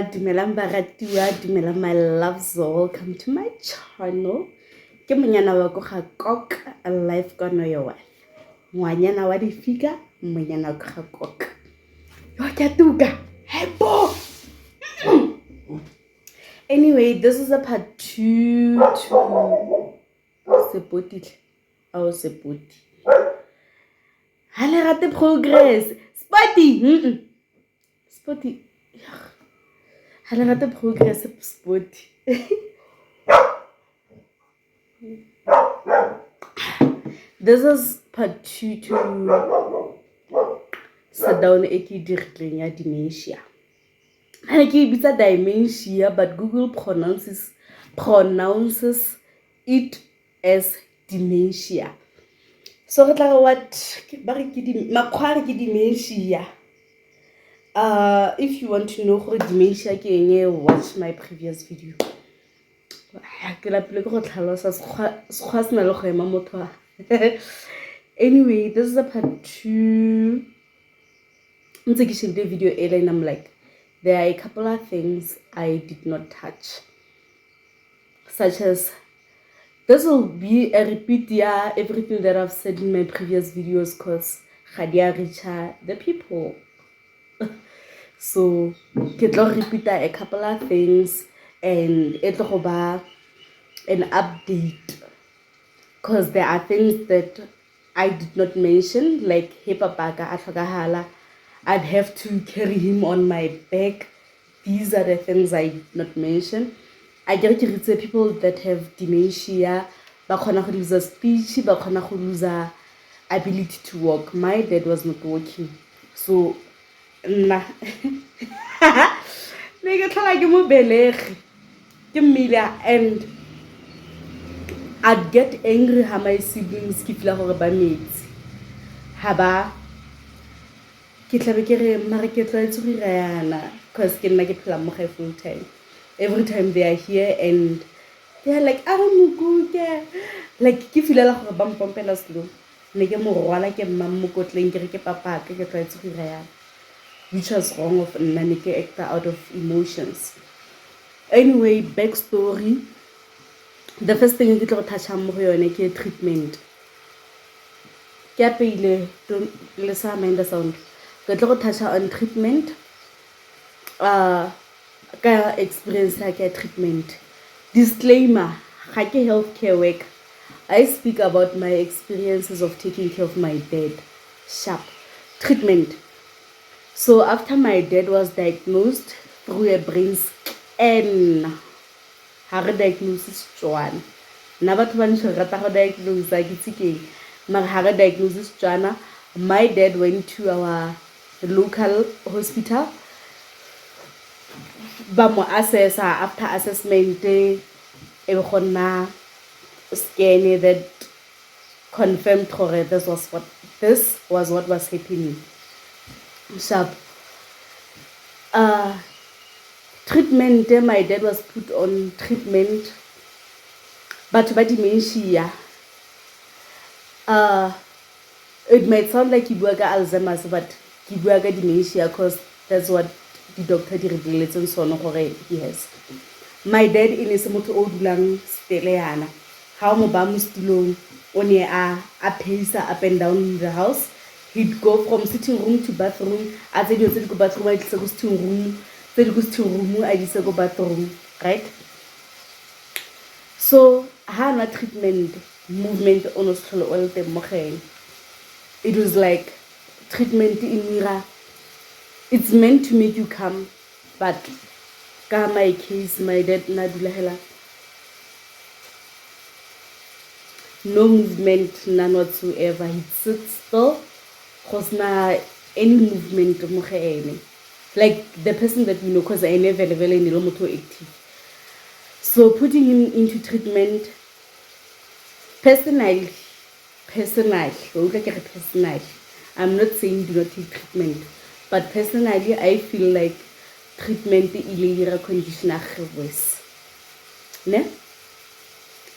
dumelang baratiwa, dumelang my loves, welcome to my channel. Ke monyana wa ko ga kok life kono yo wa. Ngwanyana wa difika, monyana wa ga kok. Yo ke tuka. Hebo. Anyway, this is a part 2 to Sepoti. Oh, Sepoti. Hale rate progress. Spotty. Spotty. Hale rate progress Spotty. This is part 2 to sit down e ke dirileng ya dementia. And it's a dementia, but Google pronounces it as dementia. So it's like what makware ke dementia. If you want to know what dementia ke watch my previous video. Anyway, this is a part 2. I'm taking the video and I'm like, there are a couple of things I did not touch, such as this will be a repeat, yeah, everything that I've said in my previous videos, because Khadia Richa the people. So I'll repeat a couple of things and it'll be an update, because there are things that I did not mention, like Hepapaka Atagahala. I'd have to carry him on my back. These are the things I did not mention. I get to read people that have dementia, but cannot lose a speech, but cannot lose a ability to walk. My dad was not walking, so nah. And I'd get angry how my siblings keep la hore ba metsi. Haba ke tlabe ke re mara ke tlwaetse go irayana, because ke nna ke phela mo gae full time. Every time they are here and they are like, I don't know, like ke filela gore ba mpompela slow. Ne ke mo rwala ke mmam mo kotleng ke re ke papa ke tlwaetse go irayana, which was wrong of nna ne ke act out of emotions. Anyway, backstory. The first thing ke tlo go touch mo go yone ke treatment. Ke apile le sa mind sound. Ke tlo go touch on treatment. Ka experience ya ke treatment. Disclaimer, ga ke healthcare worker. I speak about my experiences of taking care of my dad. Sharp. Treatment. So after my dad was diagnosed through a brain scan, her diagnosis Joanna. Na batho ba ntse rata go diagnose a kitsikeng, mara her diagnosis Joanna. My dad went to our local hospital. Ba mo assess, after assessment e gonna scan that confirmed gore this was what was happening. Sharp. Treatment, my dad was put on treatment, but by dementia. It might sound like Kibuaga Alzheimer's, but Kibuaga dementia, because that's what the doctor revealed and so on. He has. My dad in a moto odulang steleana. How Mobamu still on a pace up and down in the house. He'd go from sitting room to bathroom. As I said, go bathroom, I just go to room. Then goes to room, I just go bathroom, right? So, how treatment movement on all the it was like treatment in Mira. It's meant to make you calm, but in my case, my dad Nadulahela. No movement, none whatsoever. He sits still, cause na any movement like the person that we know, because I never active. So putting him into treatment, personally, I'm not saying do not take treatment, but personally, I feel like treatment is condition worse. Ne?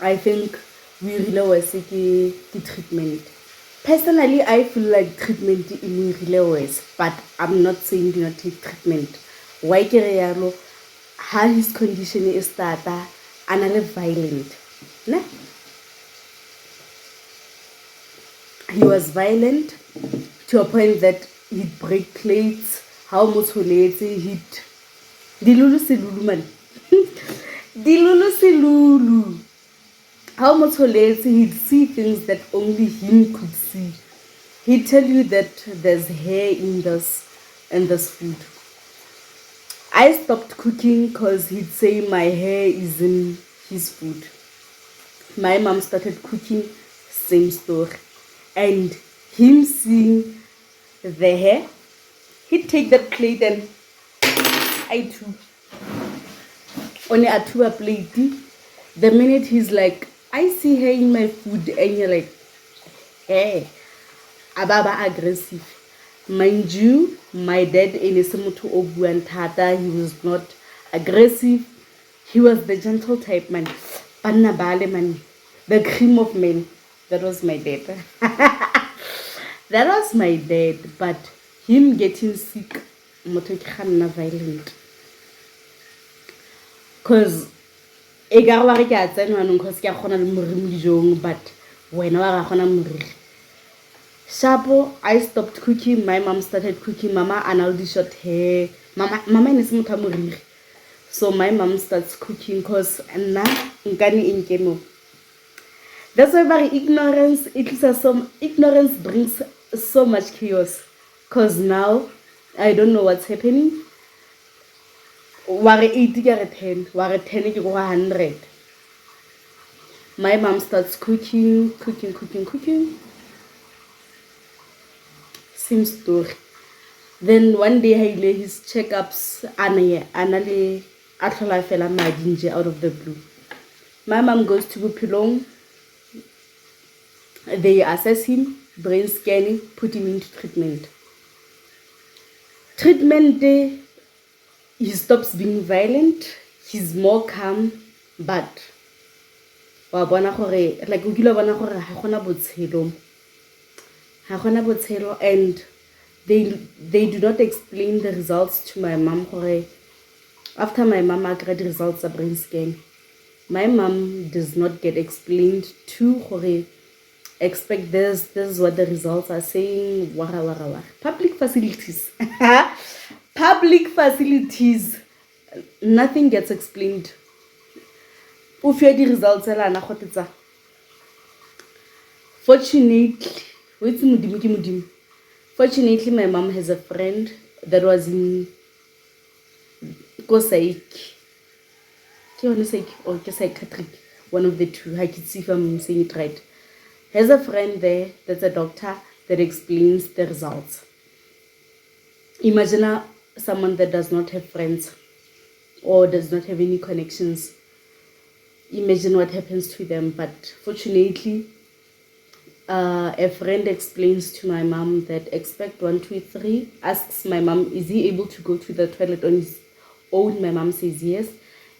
I think we really was the treatment. Personally, I feel like treatment is really worse, but I'm not saying do not take treatment. Why kereyalo? how his condition is tata anale violent, ne? He was violent to a point that he'd break plates. How motholetse he'd dilulu silulu man. Dilulu silulu. How motholetse he'd see things that only him could see. He'd tell you that there's hair in this food. I stopped cooking because he'd say my hair is in his food. My mom started cooking, same story. And him seeing the hair, he'd take that plate and I too. Only a two a plate. The minute he's like, I see hair in my food, and you're like, hey, ababa aggressive. Mind you, my dad in Isimutu Obu and Tata, he was not aggressive. He was the gentle type man. Panna Bale man, the cream of men. That was my dad. That was my dad. But him getting sick, motokikhana violent. Cause egarware ke a tsenwa cause ke a khona le moriri dijong, but wena wa ga khona moriri. Shapo, I stopped cooking. My mom started cooking. Mama analdi short hair. Mama is motho moriri. So my mom starts cooking cause na nkani inkemo. That's why very ignorance ignorance brings so much chaos. Cause now I don't know what's happening. Ware 80 ke 10, ware 10 ke go 100. My mom starts cooking. Same story. Then one day I lay his checkups anale athola fela madi out of the blue. My mom goes to Bophelong. They assess him, brain scanning, put him into treatment. Treatment day, he stops being violent. He's more calm, but wa bona gore like o kile bona gore ha gona botshelo. And they do not explain the results to my mom. After my mom got results of brain scan, my mom does not get explained to expect this is what the results are saying. Wara. Public facilities. Public facilities. Nothing gets explained. If you the results Fortunately, my mom has a friend that was in Kosaik or psychiatric, one of the two. I can see if I'm saying it right. Has a friend there that's a doctor that explains the results. Imagine someone that does not have friends or does not have any connections. Imagine what happens to them. But fortunately, a friend explains to my mom that expect 1, 2, 3, asks my mom, is he able to go to the toilet on his own? My mom says yes.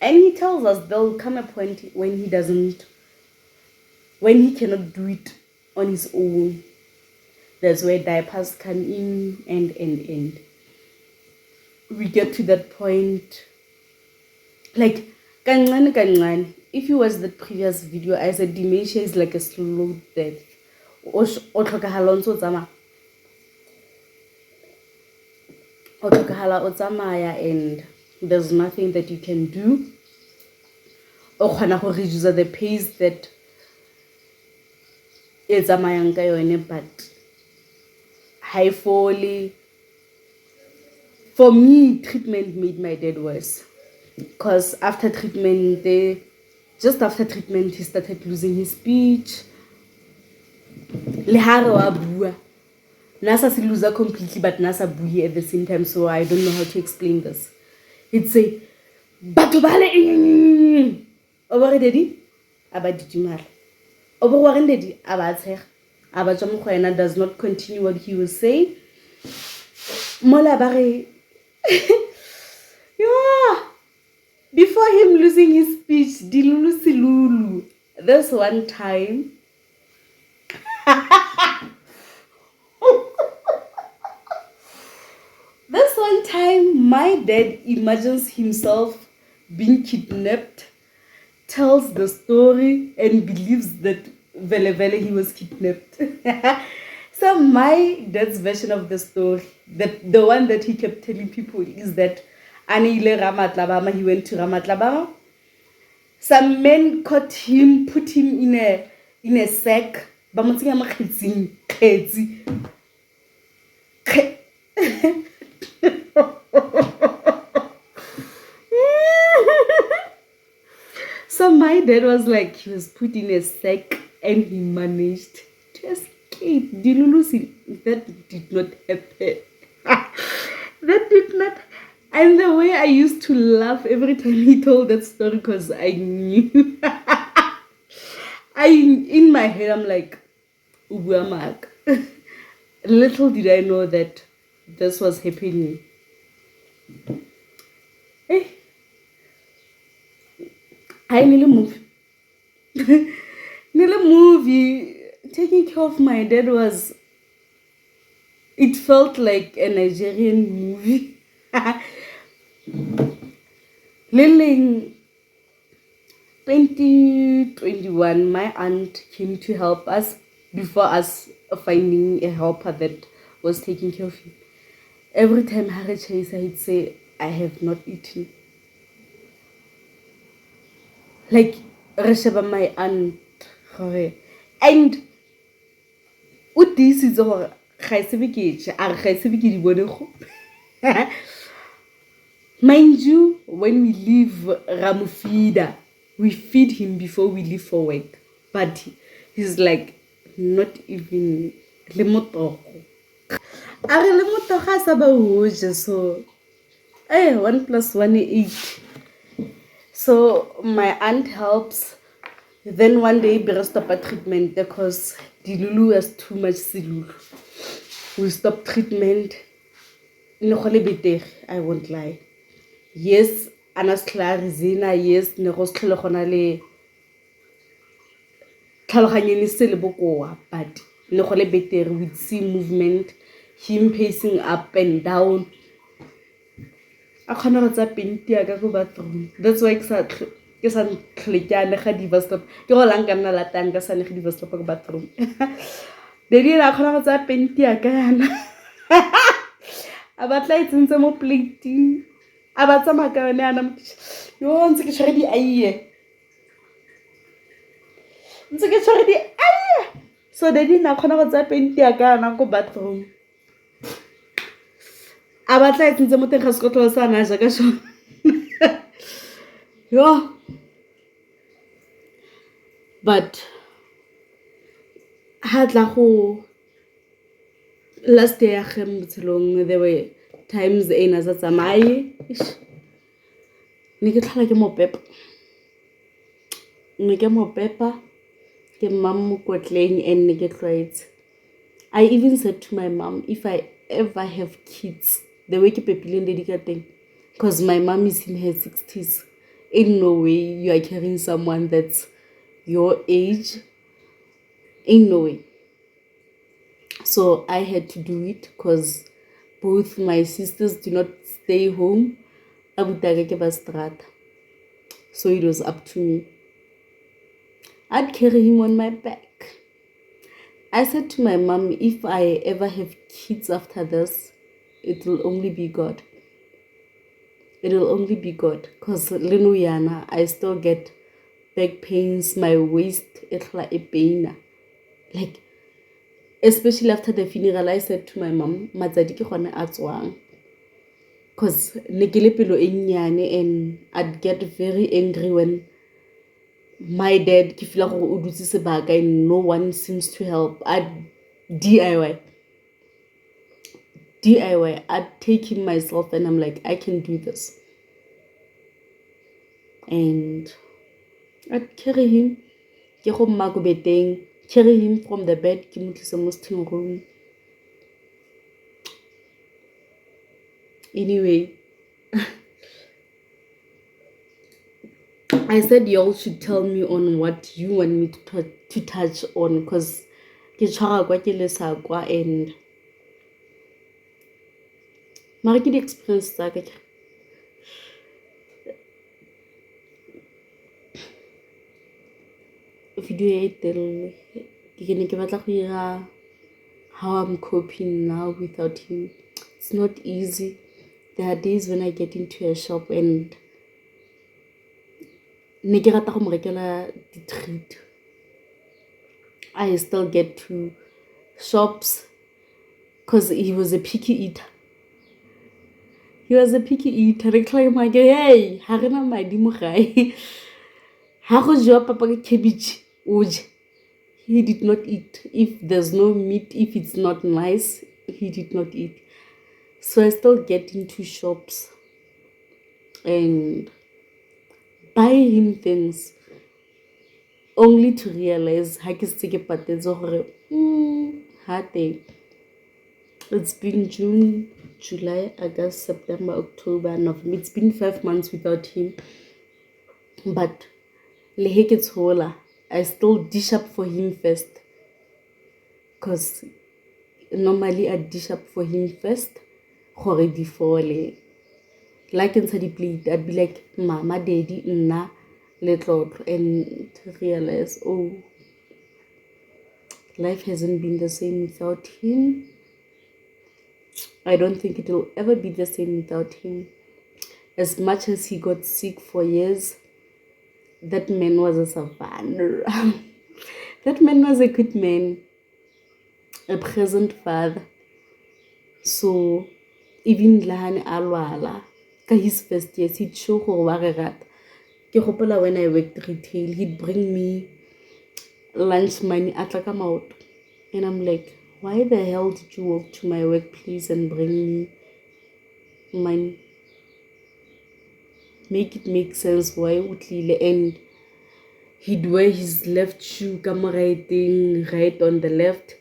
And he tells us there'll come a point when he cannot do it on his own. That's where diapers come in and we get to that point. Like, kancane. If you watch the previous video, I said dementia is like a slow death. O tlhokahala o tsamaya and there's nothing that you can do. O khona go reduce the pace that e tsamayang ka yone, but high folly. For me, treatment made my dad worse. Because after treatment, he started losing his speech. Lehare wa bua. Nasa si loser completely, but nasa bui at the same time, so I don't know how to explain this. He'd say, Batho bale Obare daddy, aba ditumala. Obare waren daddy, aba tshega. Aba tswa mo go ena does not continue what he was saying. Mola bare yeah. Before him losing his speech, dilulu silulu. This one time. This one time, my dad imagines himself being kidnapped, tells the story, and believes that Vele Vele he was kidnapped. So my dad's version of the story, the one that he kept telling people, is that Anile Ramatlabama, he went to Ramatlabama. Some men caught him, put him in a sack. So my dad was like, he was put in a sack and he managed to escape. Dilulusi, that did not happen. That did not. And the way I used to laugh every time he told that story, because I knew. In my head, I'm like, Ubuamak. Little did I know that this was happening. Hey, I need a movie. Need a movie. Taking care of my dad was. It felt like a Nigerian movie. Liling 2021, my aunt came to help us before us finding a helper that was taking care of him. Every time Harry Chase, I'd say, I have not eaten. Like, Reshaba, my aunt. And what this is all. Mind you, when we leave Ramufida, we feed him before we leave for work. But he's like, not even lemotoko. Are lemotoko saba hoje, so 1 + 1 = 8. So my aunt helps. Then one day we stop treatment because Dilulu has too much silulu. We stop treatment. I won't lie. Yes, Anas Clarizina, yes, Nerostle Honale Kalhanyani Selebokoa, but Nehole better with see movement, him pacing up and down. I cannot up in Tiago bathroom. That's why exactly. Yes, I'm clicking. I had devastated. You're Langana Latanga, and I devastated bathroom. The dear I cannot up in Tiago. About lights in some plating. About some macaroni. You want to get ready a year. To get ready a year. So they didn't have up in Tiago and go bathroom. About lights in some motor has got to son as a gash. Yo. But had la whole last day there were times in as a samai. Nigga like more pepper. Nigga more pepper. Get mom quatling and nigga right. I even said to my mom, if I ever have kids, the way keep in dedicating, because my mom is in her 60s. In no way you are carrying someone that's your age. In no way. So I had to do it because both my sisters do not stay home. So it was up to me. I'd carry him on my back. I said to my mom, if I ever have kids after this, it will only be God. It will only be God. Because Lenuyana, I still get back pains, my waist, it's like a pain. Like, especially after the funeral, I said to my mom, because and I'd get very angry when my dad and no one seems to help. I'd DIY. I'd take him myself and I'm like, I can do this. And I'd carry him. Carry him from the bed, give him to some musting room. Anyway, I said y'all should tell me on what you want me to touch on, because and Market experience video e telele ke ne ke batla go ira how I'm coping now without him. It's not easy. There are days when I get into a shop and ne ke rata go mo rekela di-treat. I still get to shops because he was a picky eater. He was a picky eater. Re claim like, hey, ha rena madi mo gae. Ha go jwa papa ke cabbage o je. He did not eat. If there's no meat, if it's not nice, he did not eat. So I still get into shops and buy him things only to realize ha ke se ke patetse gore ha teng. It's been June, July, August, September, October, November. It's been 5 months without him. But le he ke tshola, I still dish up for him first. Because normally I dish up for him first. Gore di fole. Like inside the plate, I'd be like, Mama, Daddy, nna, little, and realize, oh, life hasn't been the same without him. I don't think it will ever be the same without him. As much as he got sick for years, that man was a savannah. That man was a good man, a present father. So, even Lahane Alwala, his first years, he'd show her wagarat. When I worked retail, he'd bring me lunch money at like out. And I'm like, why the hell did you walk to my workplace and bring me money? Make it make sense. Why would he? And he'd wear his left shoe, come right on the left,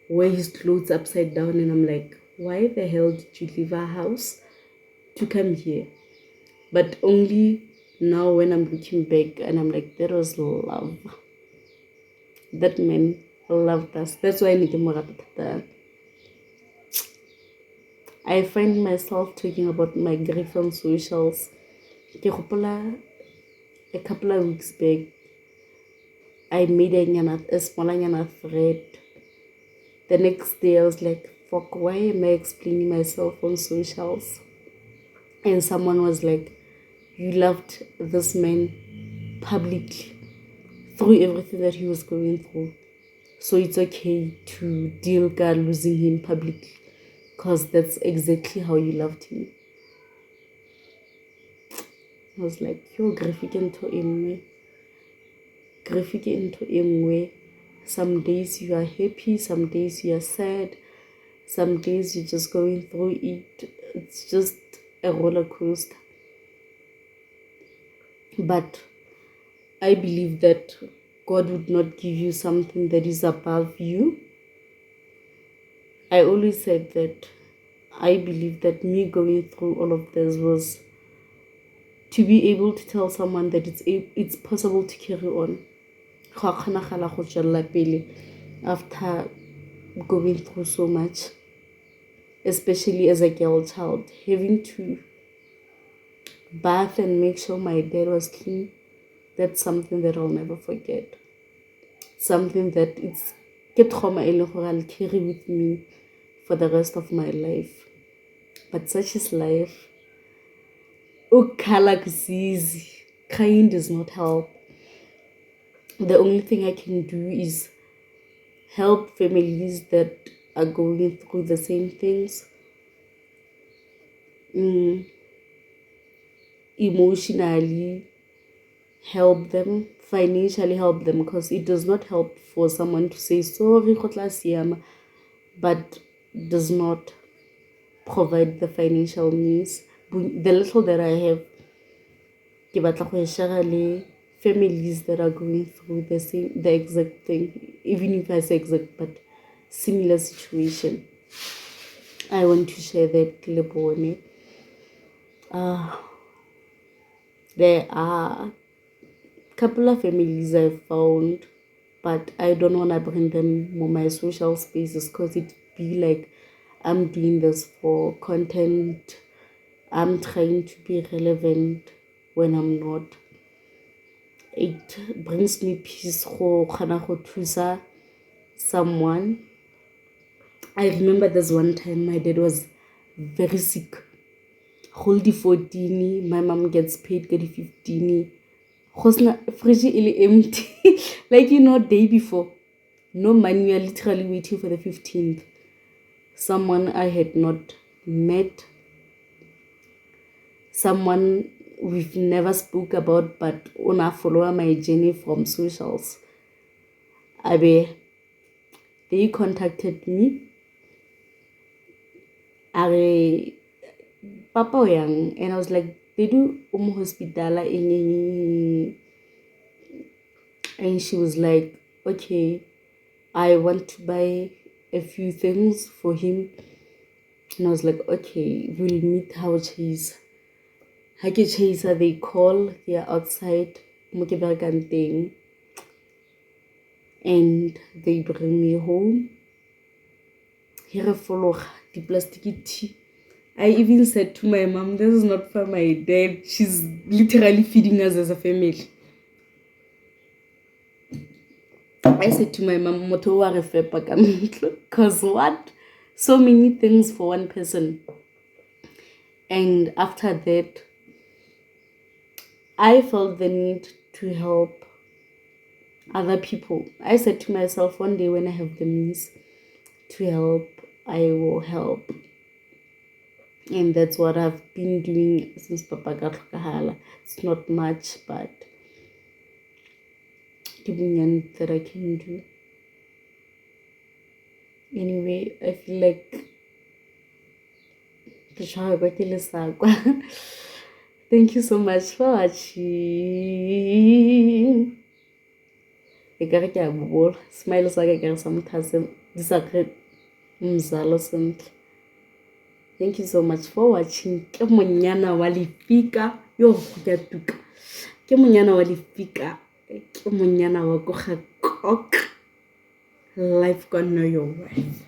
wear his clothes upside down. And I'm like, why the hell did you leave our house to come here? But only now when I'm looking back and I'm like, that was love. That man loved us. That's why I find myself talking about my grief on socials. A couple of weeks back, I made a small thread. The next day I was like, fuck, why am I explaining myself on socials? And someone was like, you loved this man publicly through everything that he was going through. So it's okay to deal with losing him publicly because that's exactly how you loved him. I was like, yo, graphic into emwe. Some days you are happy, some days you are sad, some days you're just going through it. It's just a roller coaster. But I believe that God would not give you something that is above you. I always said that I believe that me going through all of this was to be able to tell someone that it's possible to carry on. After going through so much, especially as a girl child, having to bath and make sure my dad was clean, that's something that I'll never forget. Something that it's trauma I'll carry with me for the rest of my life. But such is life. Crying does not help. The only thing I can do is help families that are going through the same things. Emotionally help them, financially help them, because it does not help for someone to say sorry, but does not provide the financial needs. The little that I have, families that are going through the exact thing, even if I say exact, but similar situation. I want to share that lebone. There are a couple of families I've found, but I don't want to bring them on my social spaces because it be like I'm doing this for content. I'm trying to be relevant when I'm not. it brings me peace go khana go thusa someone. I remember there's one time my dad was very sick. Whole the 14, my mom gets paid get the 15. Khosna fridge is empty. Like day before. No money, we are literally waiting for the 15th. Someone I had not met, someone we've never spoke about, but una follow my journey from socials. Abe, they contacted me. Are Papa Yang, and I was like, they do hospital and she was like, okay, I want to buy a few things for him. And I was like, okay, we'll meet how Chase. Hake Chaser, they call, they are outside Mukeberganting, and they bring me home. Here follow the plastic tea. I even said to my mom, this is not for my dad. She's literally feeding us as a family. I said to my mom, because what? So many things for one person. And after that, I felt the need to help other people. I said to myself, one day when I have the means to help, I will help. And that's what I've been doing since Papa got. It's not much, but giving that I can do. Anyway, I feel like thank you so much for watching. Smile sometimes. Thank you so much for watching. Ke monyana wa lefika yo ga tuka. Ke monyana wa lefika. Ke monyana wa go ga kok. Life gonna know your worth.